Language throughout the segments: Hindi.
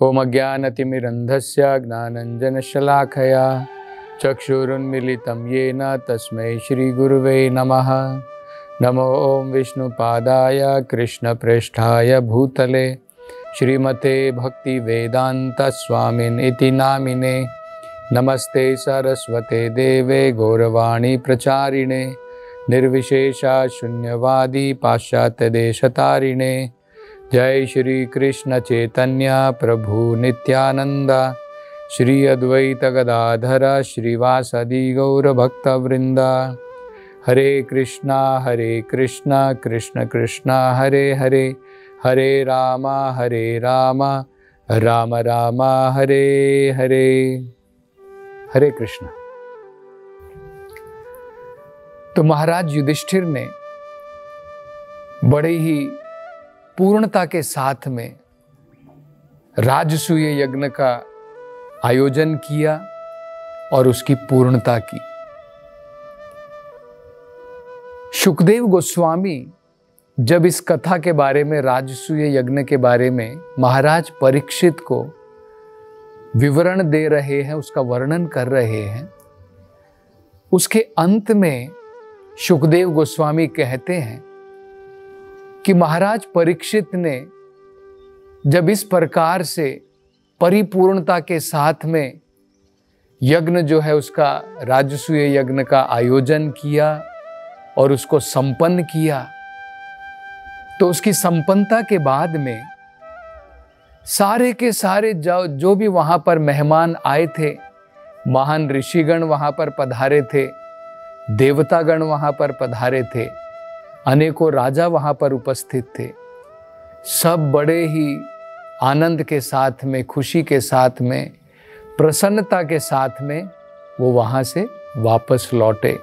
ओम अज्ञानतिमिरन्धस्य ज्ञानाञ्जनशलाखया चक्षुरुन्मीलितं येन तस्मै श्रीगुरुवे नमः। नमो ओम विष्णुपादाय कृष्णप्रेष्ठाय भूतले श्रीमते भक्तिवेदान्तस्वामिन् इति नामिने। नमस्ते सरस्वते देवे गौरवाणी प्रचारिणे निर्विशेषा शून्यवादी पाश्चात्यदेशतारिणे। जय श्री कृष्ण चैतन्य प्रभु नित्यानंद श्री अद्वैत गदाधर श्रीवासदि गौर भक्तवृंद। हरे कृष्णा कृष्ण कृष्णा हरे हरे, हरे राम राम राम हरे हरे। हरे कृष्ण। तो महाराज युधिष्ठिर ने बड़े ही पूर्णता के साथ में राजसूय यज्ञ का आयोजन किया और उसकी पूर्णता की। शुकदेव गोस्वामी जब इस कथा के बारे में, राजसूय यज्ञ के बारे में महाराज परीक्षित को विवरण दे रहे हैं, उसका वर्णन कर रहे हैं, उसके अंत में शुकदेव गोस्वामी कहते हैं कि महाराज परीक्षित ने जब इस प्रकार से परिपूर्णता के साथ में यज्ञ जो है उसका, राजसूय यज्ञ का आयोजन किया और उसको संपन्न किया, तो उसकी संपन्नता के बाद में सारे के सारे जो भी वहां पर मेहमान आए थे, महान ऋषिगण वहां पर पधारे थे, देवतागण वहां पर पधारे थे, अनेकों राजा वहां पर उपस्थित थे, सब बड़े ही आनंद के साथ में, खुशी के साथ में, प्रसन्नता के साथ में वो वहां से वापस लौटे।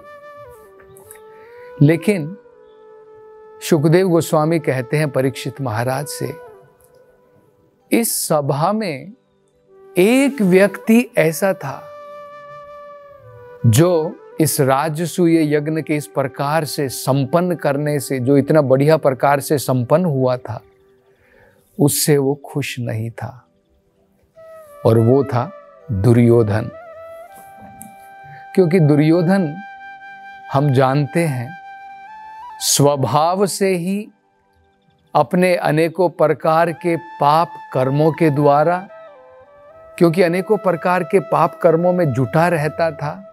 लेकिन शुकदेव गोस्वामी कहते हैं परीक्षित महाराज से, इस सभा में एक व्यक्ति ऐसा था जो इस राजसूय यज्ञ के इस प्रकार से संपन्न करने से, जो इतना बढ़िया प्रकार से संपन्न हुआ था, उससे वो खुश नहीं था, और वो था दुर्योधन। क्योंकि दुर्योधन, हम जानते हैं, स्वभाव से ही अपने अनेकों प्रकार के पाप कर्मों के द्वारा, क्योंकि अनेकों प्रकार के पाप कर्मों में जुटा रहता था,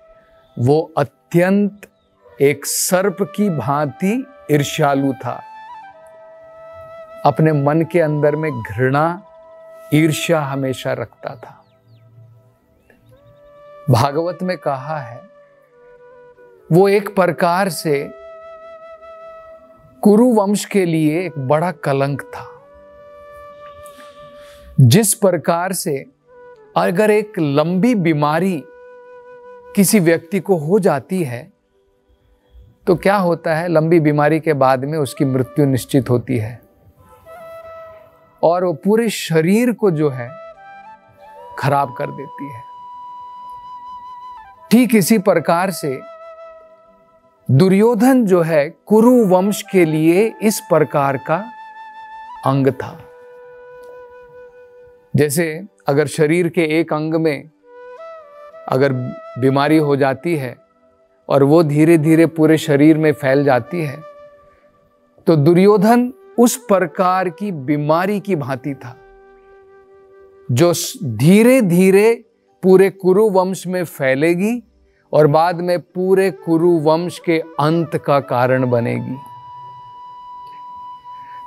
वो अत्यंत एक सर्प की भांति ईर्ष्यालु था। अपने मन के अंदर में घृणा, ईर्ष्या हमेशा रखता था। भागवत में कहा है, वो एक प्रकार से कुरु वंश के लिए एक बड़ा कलंक था। जिस प्रकार से अगर एक लंबी बीमारी किसी व्यक्ति को हो जाती है तो क्या होता है, लंबी बीमारी के बाद में उसकी मृत्यु निश्चित होती है और वो पूरे शरीर को जो है खराब कर देती है। ठीक इसी प्रकार से दुर्योधन जो है कुरु वंश के लिए इस प्रकार का अंग था। जैसे अगर शरीर के एक अंग में अगर बीमारी हो जाती है और वो धीरे धीरे पूरे शरीर में फैल जाती है, तो दुर्योधन उस प्रकार की बीमारी की भांति था जो धीरे धीरे पूरे कुरु वंश में फैलेगी और बाद में पूरे कुरु वंश के अंत का कारण बनेगी।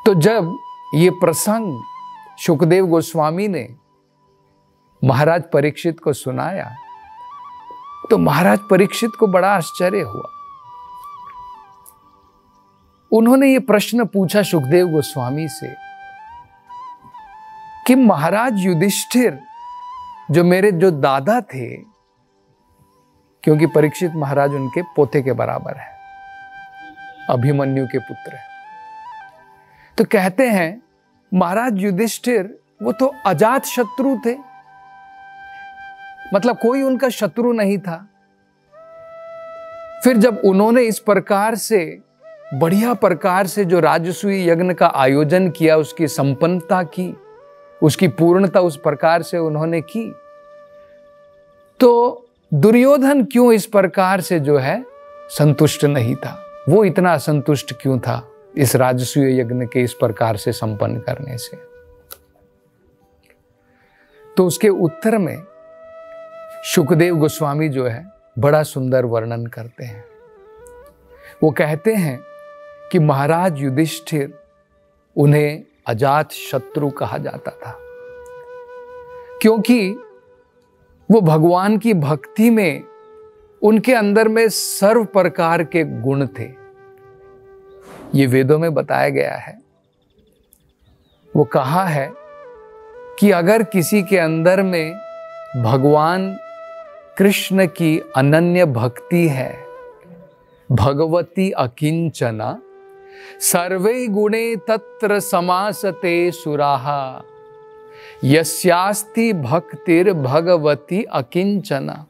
तो जब ये प्रसंग शुकदेव गोस्वामी ने महाराज परीक्षित को सुनाया तो महाराज परीक्षित को बड़ा आश्चर्य हुआ। उन्होंने ये प्रश्न पूछा शुकदेव गोस्वामी से कि महाराज युधिष्ठिर जो मेरे जो दादा थे, क्योंकि परीक्षित महाराज उनके पोते के बराबर है, अभिमन्यु के पुत्र है, तो कहते हैं महाराज युधिष्ठिर वो तो अजात शत्रु थे, मतलब कोई उनका शत्रु नहीं था। फिर जब उन्होंने इस प्रकार से बढ़िया प्रकार से जो राजसूय यज्ञ का आयोजन किया, उसकी संपन्नता की, उसकी पूर्णता उस प्रकार से उन्होंने की। तो दुर्योधन क्यों इस प्रकार से जो है संतुष्ट नहीं था, वो इतना असंतुष्ट क्यों था इस राजसूय यज्ञ के इस प्रकार से संपन्न करने से? तो उसके उत्तर में शुकदेव गोस्वामी जो है बड़ा सुंदर वर्णन करते हैं। वो कहते हैं कि महाराज युधिष्ठिर, उन्हें अजात शत्रु कहा जाता था, क्योंकि वो भगवान की भक्ति में उनके अंदर में सर्व प्रकार के गुण थे। ये वेदों में बताया गया है। वो कहा है कि अगर किसी के अंदर में भगवान कृष्ण की अनन्य भक्ति है, भगवती अकिंचना, सर्वे गुणे तत्र समासते सुराहा, यस्यास्ति भक्तिर भगवती अकिंचना,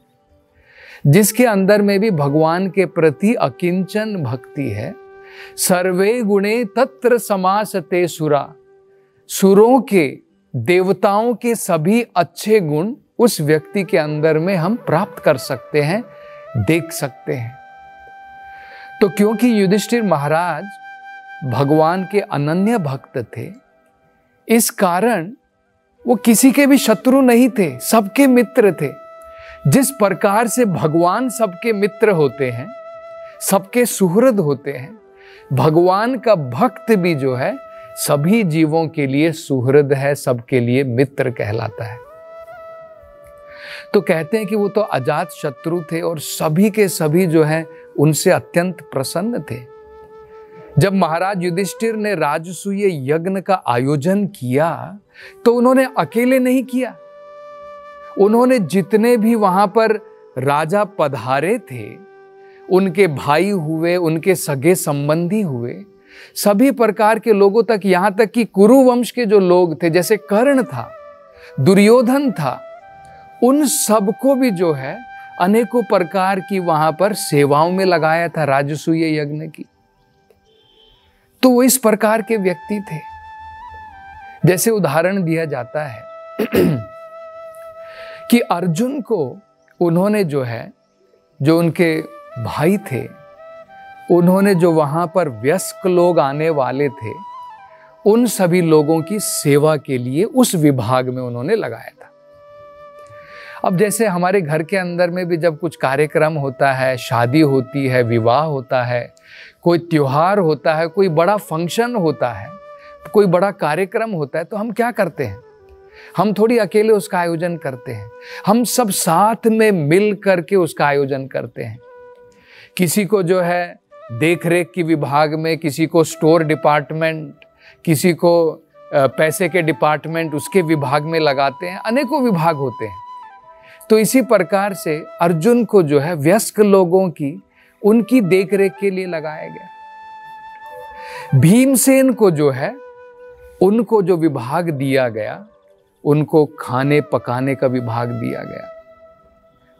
जिसके अंदर में भी भगवान के प्रति अकिंचन भक्ति है, सर्वे गुणे तत्र समासते सुरा, सुरों के, देवताओं के सभी अच्छे गुण उस व्यक्ति के अंदर में हम प्राप्त कर सकते हैं, देख सकते हैं। तो क्योंकि युधिष्ठिर महाराज भगवान के अनन्य भक्त थे, इस कारण वो किसी के भी शत्रु नहीं थे, सबके मित्र थे। जिस प्रकार से भगवान सबके मित्र होते हैं, सबके सुहृद होते हैं, भगवान का भक्त भी जो है सभी जीवों के लिए सुहृद है, सबके लिए मित्र कहलाता है। तो कहते हैं कि वो तो अजात शत्रु थे और सभी के सभी जो है उनसे अत्यंत प्रसन्न थे। जब महाराज युधिष्ठिर ने राजसूय यज्ञ का आयोजन किया तो उन्होंने अकेले नहीं किया, उन्होंने जितने भी वहां पर राजा पधारे थे, उनके भाई हुए, उनके सगे संबंधी हुए, सभी प्रकार के लोगों तक, यहां तक कि कुरु वंश के जो लोग थे, जैसे कर्ण था, दुर्योधन था, उन सबको भी जो है अनेकों प्रकार की वहां पर सेवाओं में लगाया था राजसूय यज्ञ की। तो वो इस प्रकार के व्यक्ति थे। जैसे उदाहरण दिया जाता है कि अर्जुन को उन्होंने जो है, जो उनके भाई थे, उन्होंने जो वहां पर वयस्क लोग आने वाले थे, उन सभी लोगों की सेवा के लिए उस विभाग में उन्होंने लगाया था। अब जैसे हमारे घर के अंदर में भी जब कुछ कार्यक्रम होता है, शादी होती है, विवाह होता है, कोई त्योहार होता है, कोई बड़ा फंक्शन होता है, कोई बड़ा कार्यक्रम होता है, तो हम क्या करते हैं? हम थोड़ी अकेले उसका आयोजन करते हैं, हम सब साथ में मिल करके उसका आयोजन करते हैं। किसी को जो है देख रेख की विभाग में, किसी को स्टोर डिपार्टमेंट, किसी को पैसे के डिपार्टमेंट, उसके विभाग में लगाते हैं। अनेकों विभाग होते हैं। तो इसी प्रकार से अर्जुन को जो है वयस्क लोगों की, उनकी देखरेख के लिए लगाया गया। भीमसेन को जो है, उनको जो विभाग दिया गया, उनको खाने पकाने का विभाग दिया गया।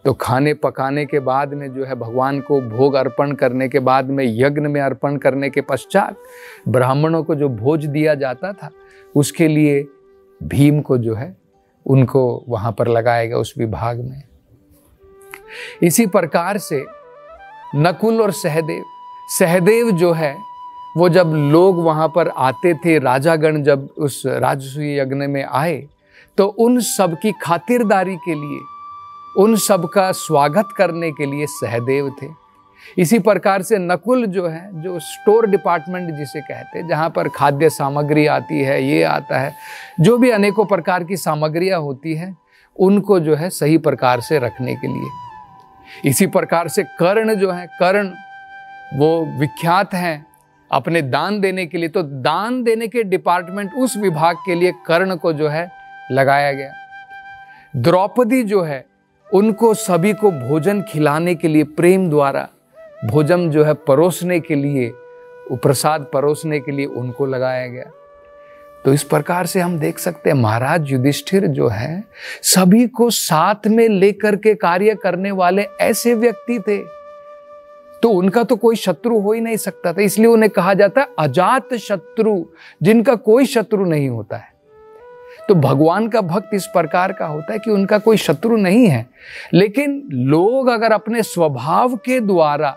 तो खाने पकाने के बाद में जो है भगवान को भोग अर्पण करने के बाद में, यज्ञ में अर्पण करने के पश्चात ब्राह्मणों को जो भोज दिया जाता था, उसके लिए भीम को जो है उनको वहां पर लगाया गया उस विभाग में। इसी प्रकार से नकुल और सहदेव जो है, वो जब लोग वहां पर आते थे, राजागण जब उस राजसूय यज्ञ में आए, तो उन सब की खातिरदारी के लिए, उन सब का स्वागत करने के लिए सहदेव थे। इसी प्रकार से नकुल जो है, जो स्टोर डिपार्टमेंट जिसे कहते हैं, जहाँ पर खाद्य सामग्री आती है, ये आता है, जो भी अनेकों प्रकार की सामग्रियाँ होती हैं, उनको जो है सही प्रकार से रखने के लिए। इसी प्रकार से कर्ण जो है, कर्ण वो विख्यात हैं अपने दान देने के लिए। तो दान देने के डिपार्टमेंट, उस विभाग के लिए कर्ण को जो है लगाया गया। द्रौपदी जो है, उनको सभी को भोजन खिलाने के लिए, प्रेम द्वारा भोजन जो है परोसने के लिए, वो प्रसाद परोसने के लिए उनको लगाया गया। तो इस प्रकार से हम देख सकते हैं महाराज युधिष्ठिर जो है सभी को साथ में लेकर के कार्य करने वाले ऐसे व्यक्ति थे। तो उनका तो कोई शत्रु हो ही नहीं सकता था, इसलिए उन्हें कहा जाता है अजात शत्रु, जिनका कोई शत्रु नहीं होता है। तो भगवान का भक्त इस प्रकार का होता है कि उनका कोई शत्रु नहीं है, लेकिन लोग अगर अपने स्वभाव के द्वारा,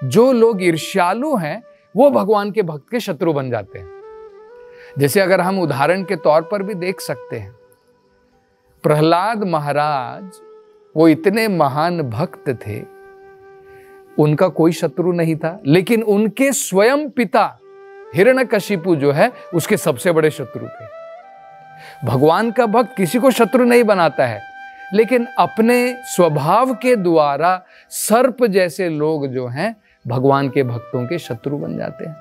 जो लोग ईर्ष्यालु हैं वो भगवान के भक्त के शत्रु बन जाते हैं। जैसे अगर हम उदाहरण के तौर पर भी देख सकते हैं, प्रहलाद महाराज वो इतने महान भक्त थे, उनका कोई शत्रु नहीं था, लेकिन उनके स्वयं पिता हिरण्यकशिपु जो है उसके सबसे बड़े शत्रु थे। भगवान का भक्त किसी को शत्रु नहीं बनाता है, लेकिन अपने स्वभाव के द्वारा सर्प जैसे लोग जो हैं भगवान के भक्तों के शत्रु बन जाते हैं।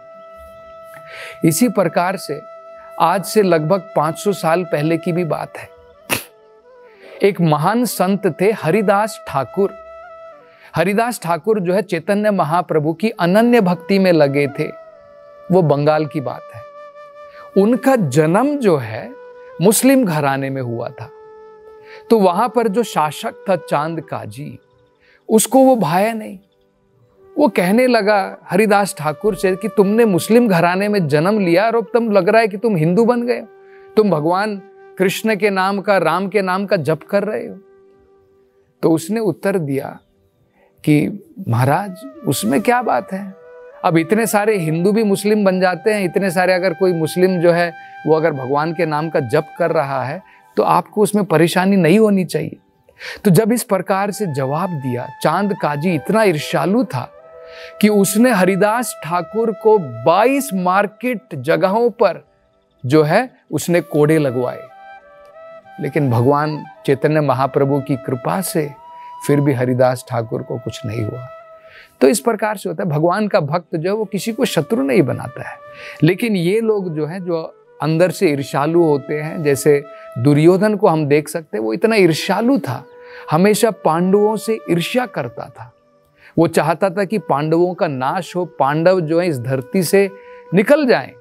इसी प्रकार से आज से लगभग 500 साल पहले की भी बात है। एक महान संत थे हरिदास ठाकुर। हरिदास ठाकुर जो है चैतन्य महाप्रभु की अनन्य भक्ति में लगे थे। वो बंगाल की बात है। उनका जन्म जो है मुस्लिम घराने में हुआ था। तो वहां पर जो शासक था चांद काजी, उसको वो भाया नहीं। वो कहने लगा हरिदास ठाकुर से कि तुमने मुस्लिम घराने में जन्म लिया और अब तुम लग रहा है कि तुम हिंदू बन गए, तुम भगवान कृष्ण के नाम का, राम के नाम का जप कर रहे हो। तो उसने उत्तर दिया कि महाराज उसमें क्या बात है, अब इतने सारे हिंदू भी मुस्लिम बन जाते हैं, इतने सारे अगर कोई मुस्लिम जो है वो अगर भगवान के नाम का जप कर रहा है तो आपको उसमें परेशानी नहीं होनी चाहिए। तो जब इस प्रकार से जवाब दिया, चांद काजी इतना ईर्ष्यालु था कि उसने हरिदास ठाकुर को 22 मार्केट जगहों पर जो है उसने कोड़े लगवाए। लेकिन भगवान चैतन्य महाप्रभु की कृपा से फिर भी हरिदास ठाकुर को कुछ नहीं हुआ। तो इस प्रकार से होता है, भगवान का भक्त जो है वो किसी को शत्रु नहीं बनाता है। लेकिन ये लोग जो हैं जो अंदर से ईर्ष्यालु होते हैं, जैसे दुर्योधन को हम देख सकते हैं, वो इतना ईर्ष्यालु था, हमेशा पांडवों से ईर्ष्या करता था। वो चाहता था कि पांडवों का नाश हो, पांडव जो है इस धरती से निकल जाएं,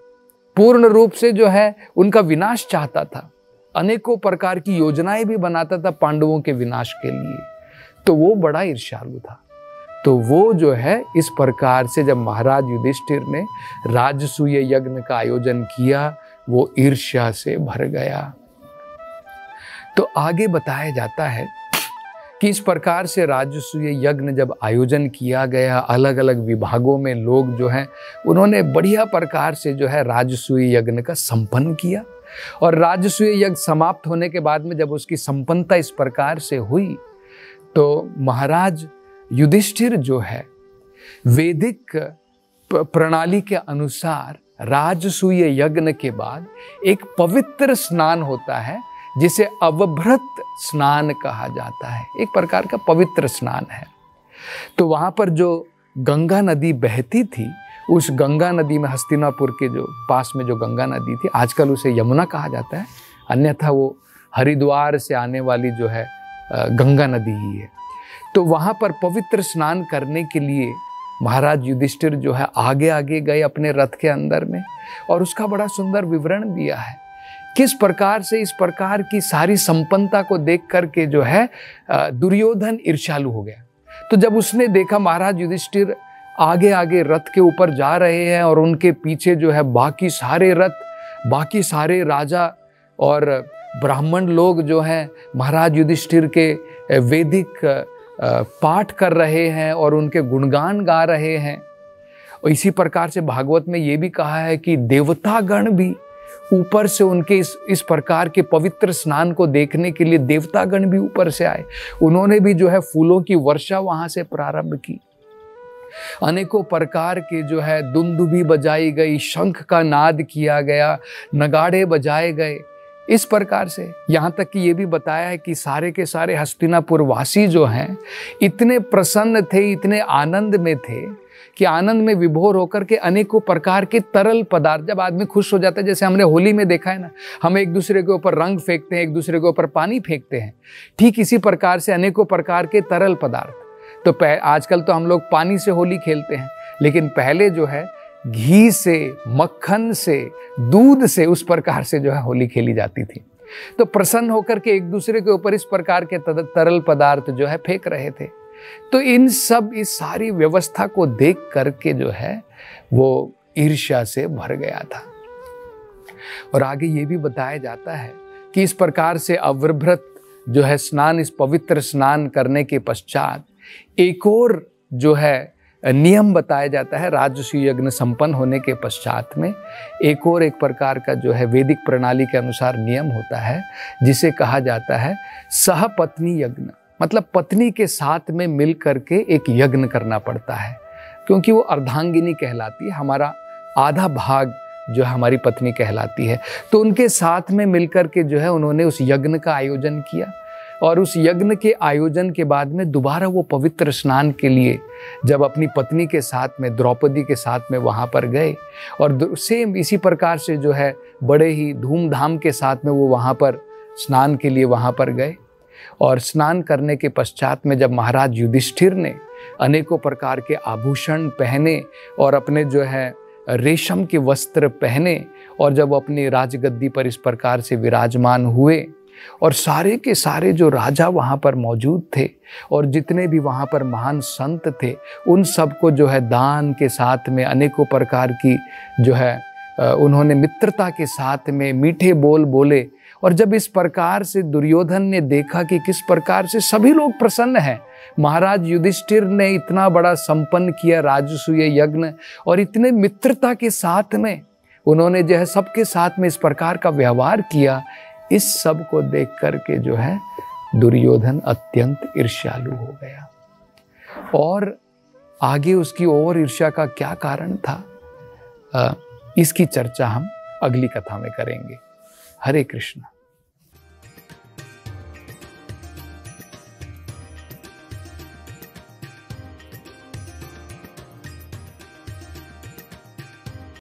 पूर्ण रूप से जो है उनका विनाश चाहता था। अनेकों प्रकार की योजनाएं भी बनाता था पांडवों के विनाश के लिए। तो वो बड़ा ईर्ष्यालु था। तो वो जो है इस प्रकार से जब महाराज युधिष्ठिर ने राजसूय यज्ञ का आयोजन किया, वो ईर्ष्या से भर गया। तो आगे बताया जाता है कि इस प्रकार से राजसूय यज्ञ जब आयोजन किया गया, अलग अलग विभागों में लोग जो हैं उन्होंने बढ़िया प्रकार से जो है राजसूय यज्ञ का संपन्न किया। और राजसूय यज्ञ समाप्त होने के बाद में जब उसकी संपन्नता इस प्रकार से हुई, तो महाराज युधिष्ठिर जो है वैदिक प्रणाली के अनुसार राजसूय यज्ञ के बाद एक पवित्र स्नान होता है जिसे अवभृत स्नान कहा जाता है। एक प्रकार का पवित्र स्नान है। तो वहां पर जो गंगा नदी बहती थी, उस गंगा नदी में हस्तिनापुर के जो पास में जो गंगा नदी थी, आजकल उसे यमुना कहा जाता है, अन्यथा वो हरिद्वार से आने वाली जो है गंगा नदी ही है। तो वहां पर पवित्र स्नान करने के लिए महाराज युधिष्ठिर जो है आगे आगे गए अपने रथ के अंदर में, और उसका बड़ा सुंदर विवरण दिया है किस प्रकार से इस प्रकार की सारी संपन्नता को देख करके जो है दुर्योधन ईर्ष्यालु हो गया। तो जब उसने देखा महाराज युधिष्ठिर आगे आगे रथ के ऊपर जा रहे हैं और उनके पीछे जो है बाकी सारे रथ, बाकी सारे राजा और ब्राह्मण लोग जो हैं महाराज युधिष्ठिर के वैदिक पाठ कर रहे हैं और उनके गुणगान गा रहे हैं। और इसी प्रकार से भागवत में ये भी कहा है कि देवतागण भी ऊपर से उनके इस प्रकार के पवित्र स्नान को देखने के लिए देवतागण भी ऊपर से आए। उन्होंने भी जो है फूलों की वर्षा वहां से प्रारंभ की। अनेकों प्रकार के जो है दुंदुभी बजाई गई, शंख का नाद किया गया, नगाड़े बजाए गए। इस प्रकार से यहाँ तक कि ये भी बताया है कि सारे के सारे हस्तिनापुर वासी जो हैं इतने प्रसन्न थे, इतने आनंद में थे कि आनंद में विभोर होकर के अनेकों प्रकार के तरल पदार्थ, जब आदमी खुश हो जाता है, जैसे हमने होली में देखा है ना, हम एक दूसरे के ऊपर रंग फेंकते हैं, एक दूसरे के ऊपर पानी फेंकते हैं, ठीक इसी प्रकार से अनेकों प्रकार के तरल पदार्थ। तो आजकल तो हम लोग पानी से होली खेलते हैं, लेकिन पहले जो है घी से, मक्खन से, दूध से उस प्रकार से जो है होली खेली जाती थी। तो प्रसन्न होकर के एक दूसरे के ऊपर इस प्रकार के तरल पदार्थ जो है फेंक रहे थे। तो इन सब इस सारी व्यवस्था को देख करके जो है वो ईर्ष्या से भर गया था। और आगे ये भी बताया जाता है कि इस प्रकार से अव्रभृत जो है स्नान, इस पवित्र स्नान करने के पश्चात एक और जो है नियम बताया जाता है। राजसूय यज्ञ संपन्न होने के पश्चात में एक प्रकार का जो है वैदिक प्रणाली के अनुसार नियम होता है, जिसे कहा जाता है सहपत्नी यज्ञ। मतलब पत्नी के साथ में मिल करके एक यज्ञ करना पड़ता है, क्योंकि वो अर्धांगिनी कहलाती है, हमारा आधा भाग जो हमारी पत्नी कहलाती है। तो उनके साथ में मिलकर के जो है उन्होंने उस यज्ञ का आयोजन किया, और उस यज्ञ के आयोजन के बाद में दोबारा वो पवित्र स्नान के लिए जब अपनी पत्नी के साथ में, द्रौपदी के साथ में वहाँ पर गए, और सेम इसी प्रकार से जो है बड़े ही धूमधाम के साथ में वो वहाँ पर स्नान के लिए वहाँ पर गए। और स्नान करने के पश्चात में जब महाराज युधिष्ठिर ने अनेकों प्रकार के आभूषण पहने और अपने जो है रेशम के वस्त्र पहने, और जब अपनी राजगद्दी पर इस प्रकार से विराजमान हुए, और सारे के सारे जो राजा वहाँ पर मौजूद थे और जितने भी वहाँ पर महान संत थे, उन सबको जो है दान के साथ में अनेकों प्रकार की जो है उन्होंने मित्रता के साथ में मीठे बोल बोले। और जब इस प्रकार से दुर्योधन ने देखा कि किस प्रकार से सभी लोग प्रसन्न हैं, महाराज युधिष्ठिर ने इतना बड़ा संपन्न किया राजसूय यज्ञ, और इतने मित्रता के साथ में उन्होंने जो है सबके साथ में इस प्रकार का व्यवहार किया, इस सब को देख करके जो है दुर्योधन अत्यंत ईर्ष्यालु हो गया। और आगे उसकी और ईर्ष्या का क्या कारण था, इसकी चर्चा हम अगली कथा में करेंगे। हरे कृष्ण।